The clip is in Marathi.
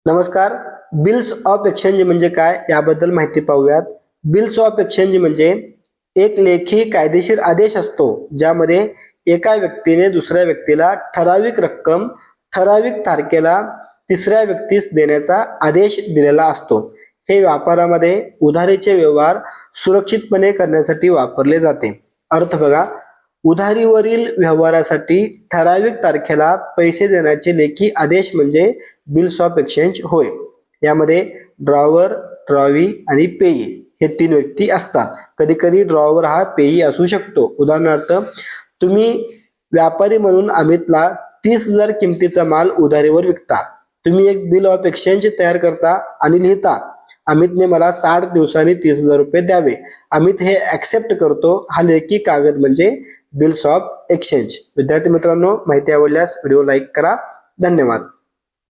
नमस्कार. बिल्स ऑफ एक्सचेंज म्हणजे काय याबद्दल माहिती पाहूयात. बिल्स ऑफ एक्सचेंज म्हणजे एक लेखी कायदेशीर आदेश असतो ज्यामध्ये एका व्यक्तीने दुसऱ्या व्यक्तीला ठराविक रक्कम ठराविक तारखेला तिसऱ्या व्यक्तीस देण्याचा आदेश दिलेला असतो. हे व्यापारामध्ये उधारीचे व्यवहार सुरक्षितपणे करण्यासाठी वापरले जाते. अर्थ बघा, उधारीवरील व्यवहारासाठी ठराविक तारखेला पैसे देण्याचे लेखी आदेश म्हणजे बिल्स ऑफ एक्सचेंज होय. यामध्ये ड्रॉवर, ड्रॉवी आणि पेयी हे तीन व्यक्ती असतात. कधी कधी ड्रॉवर हा पेयी असू शकतो. उदाहरणार्थ, तुम्ही व्यापारी म्हणून अमितला 30,000 किमतीचा माल उधारीवर विकता. तुम्ही एक बिल ऑफ एक्सचेंज तयार करता आणि लिहिता, अमितने मला 60 दिवसांनी 30,000 रुपये द्यावे. अमित हे ऍक्सेप्ट करतो. हा लेखी कागद म्हणजे बिल्स ऑफ एक्सचेंज. विद्यार्थी मित्रांनो, माहिती आवडल्यास व्हिडिओ लाईक करा. धन्यवाद.